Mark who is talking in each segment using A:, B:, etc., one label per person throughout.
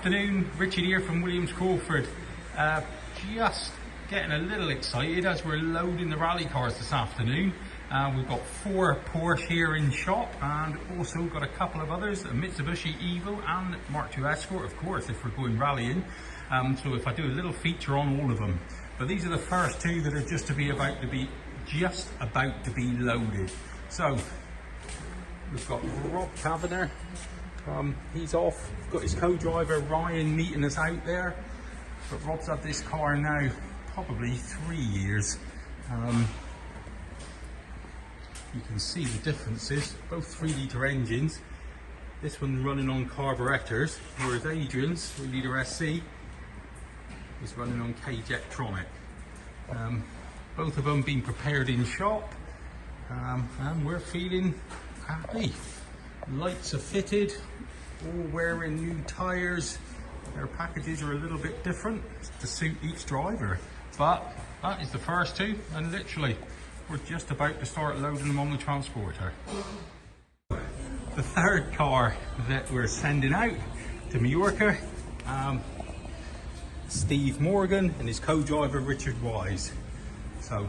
A: afternoon, Richard here from Williams Crawford. Just getting a little excited as we're loading the rally cars this afternoon. We've got 4 Porsche here in shop and also got a couple of others, a Mitsubishi Evo and Mark II Escort, of course, if we're going rallying. So if I do a little feature on all of them. But these are the first 2 that are just about to be loaded. So we've got Rob Taverner. He's off. We've got his co-driver Ryan meeting us out there. But Rob's had this car now probably 3 years. You can see the differences, both 3-litre engines. This one's running on carburetors, whereas Adrian's 3-litre SC is running on K-Jectronic. Both of them being prepared in shop, and we're feeling happy. Lights are fitted, all wearing new tyres. Their packages are a little bit different to suit each driver, but that is the first 2, and literally we're just about to start loading them on the transporter. The third car that we're sending out to Mallorca, Steve Morgan and his co-driver Richard Wise. So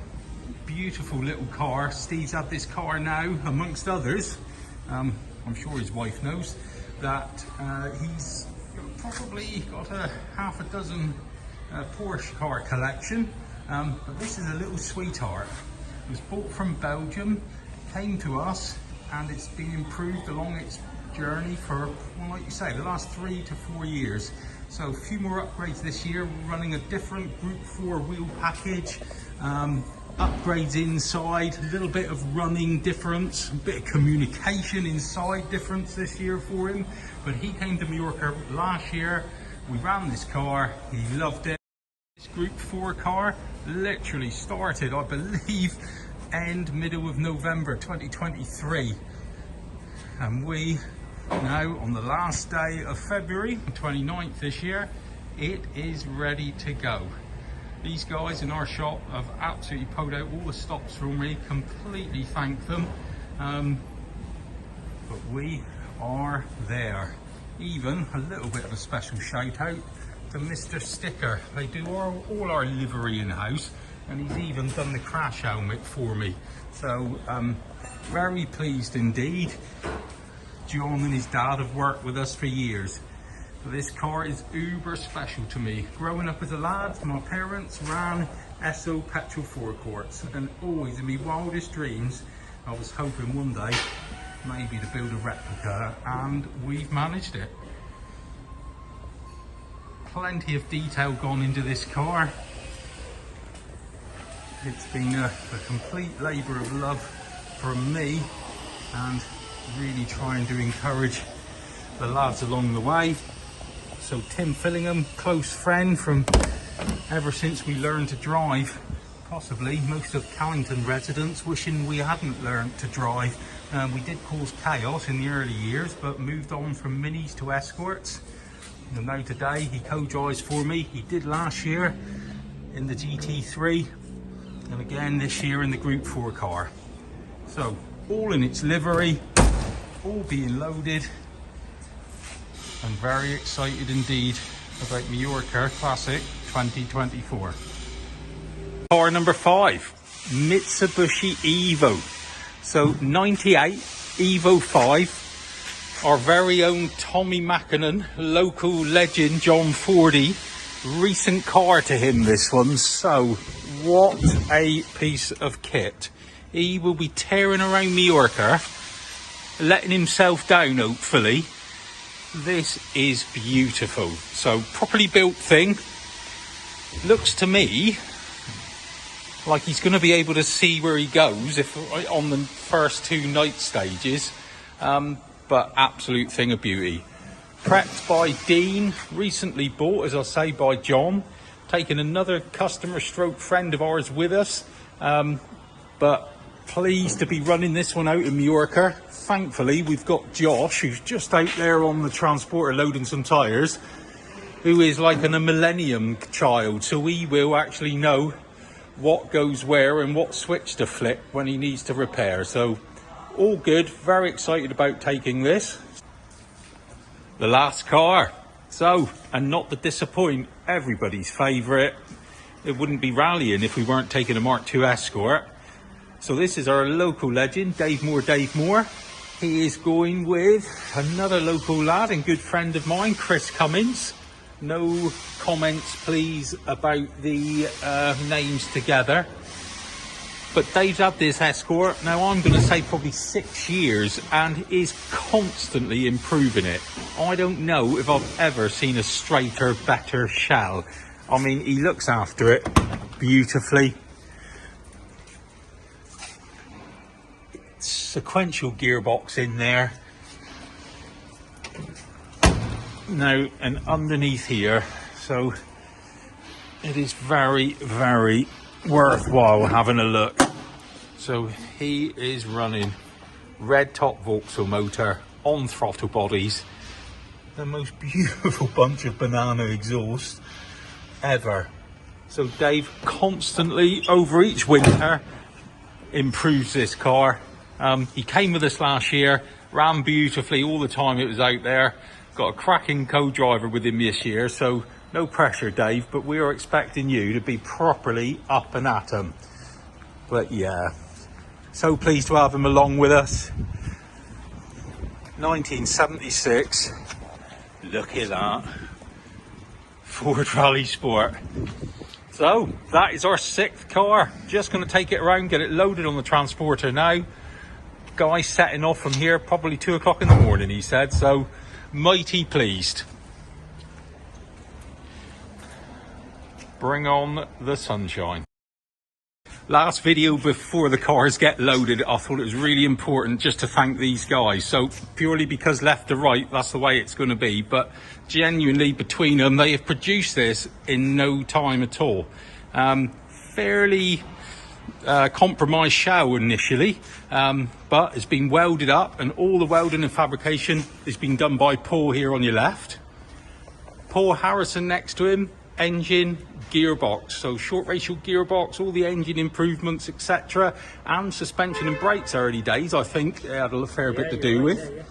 A: beautiful little car. Steve's had this car now, amongst others. I'm sure his wife knows that he's probably got a half a dozen Porsche car collection, but this is a little sweetheart. It was bought from Belgium, came to us, and it's been improved along its journey for, well, like you say, the last 3 to 4 years. So a few more upgrades this year. We're running a different Group 4 wheel package, upgrades inside, a little bit of running difference, a bit of communication inside difference this year for him. But he came to Mallorca last year, we ran this car, he loved it. This Group 4 car literally started, I believe, middle of November 2023. And we now, on the last day of February, 29th this year, it is ready to go. These guys in our shop have absolutely pulled out all the stops for me, completely thank them. But we are there. Even a little bit of a special shout out to Mr. Sticker. They do all our livery in house, and he's even done the crash helmet for me. So very pleased indeed. John and his dad have worked with us for years. So this car is uber special to me. Growing up as a lad, my parents ran SO petrol forecourts, and always in my wildest dreams, I was hoping one day maybe to build a replica, and we've managed it. Plenty of detail gone into this car. It's been a complete labour of love from me, and really trying to encourage the lads along the way. So Tim Fillingham, close friend from ever since we learned to drive, possibly most of Callington residents wishing we hadn't learned to drive. We did cause chaos in the early years, but moved on from minis to escorts. And now today he co-drives for me. He did last year in the GT3, and again this year in the Group 4 car. So all in its livery, all being loaded. I'm very excited indeed about Mallorca Classic 2024. Car number 5, Mitsubishi Evo. So 98 Evo 5, our very own Tommy Mackinnon, local legend John Fordy, recent car to him this one. So what a piece of kit. He will be tearing around Mallorca, letting himself down hopefully. This is beautiful. So properly built thing. Looks to me like he's going to be able to see where he goes if on the first 2 night stages, but absolute thing of beauty. Prepped by Dean, recently bought, as I say, by John. Taking another customer stroke friend of ours with us, but pleased to be running this one out in Mallorca. Thankfully we've got Josh, who's just out there on the transporter loading some tyres, who is like a millennium child, so he will actually know what goes where and what switch to flip when he needs to repair. So all good, very excited about taking this. The last car, So, and not to disappoint everybody's favourite, it wouldn't be rallying if we weren't taking a Mark II Escort. So this is our local legend, Dave Moore. He is going with another local lad and good friend of mine, Chris Cummins. No comments, please, about the names together. But Dave's had this Escort, now I'm going to say probably 6 years, and is constantly improving it. I don't know if I've ever seen a straighter, better shell. I mean, he looks after it beautifully. Sequential gearbox in there. Now, and underneath here, so it is very, very worthwhile having a look. So he is running red top Vauxhall motor on throttle bodies, the most beautiful bunch of banana exhaust ever. So Dave constantly over each winter improves this car. He came with us last year, ran beautifully all the time it was out there, got a cracking co-driver with him this year, so no pressure, Dave, but we are expecting you to be properly up and at 'em. But yeah, so pleased to have him along with us. 1976, look at that, Ford Rally Sport. So that is our 6th car. Just going to take it around, get it loaded on the transporter now. Guy setting off from here probably 2 o'clock in the morning, he said, so mighty pleased. Bring on the sunshine. Last video before the cars get loaded, I thought it was really important just to thank these guys. So purely because left to right, that's the way it's going to be, but genuinely between them, they have produced this in no time at all. Fairly compromised shell initially, but it's been welded up, and all the welding and fabrication has been done by Paul here on your left. Paul Harrison next to him, engine, gearbox, so short ratial gearbox, all the engine improvements, etc., and suspension and brakes early days, I think it had a fair bit to do with.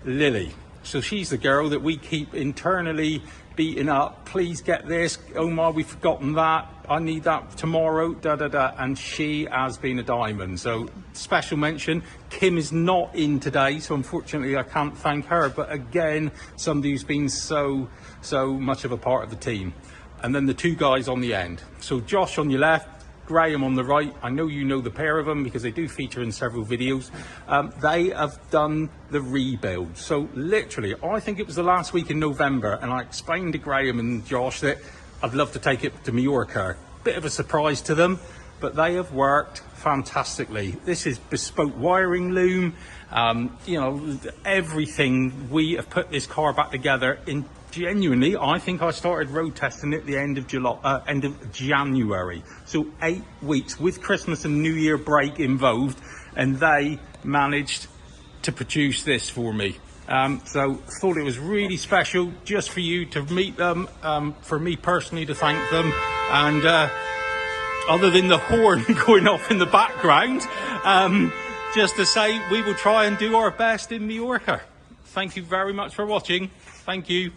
A: Lily, so she's the girl that we keep internally beating up. Please get this, Omar, we've forgotten that, I need that tomorrow, and she has been a diamond. So special mention, Kim is not in today, so unfortunately I can't thank her, but again, somebody who's been so much of a part of the team. And then the 2 guys on the end, so Josh on your left, Graham on the right. I know you know the pair of them because they do feature in several videos. They have done the rebuild. So literally, I think it was the last week in November, and I explained to Graham and Josh that I'd love to take it to Mallorca. Bit of a surprise to them, but they have worked fantastically. This is bespoke wiring loom, you know, everything. We have put this car back together in genuinely, I think I started road testing it the end of January. So 8 weeks with Christmas and New Year break involved, and they managed to produce this for me. So thought it was really special just for you to meet them, for me personally to thank them, and other than the horn going off in the background, just to say we will try and do our best in Mallorca. Thank you very much for watching. Thank you.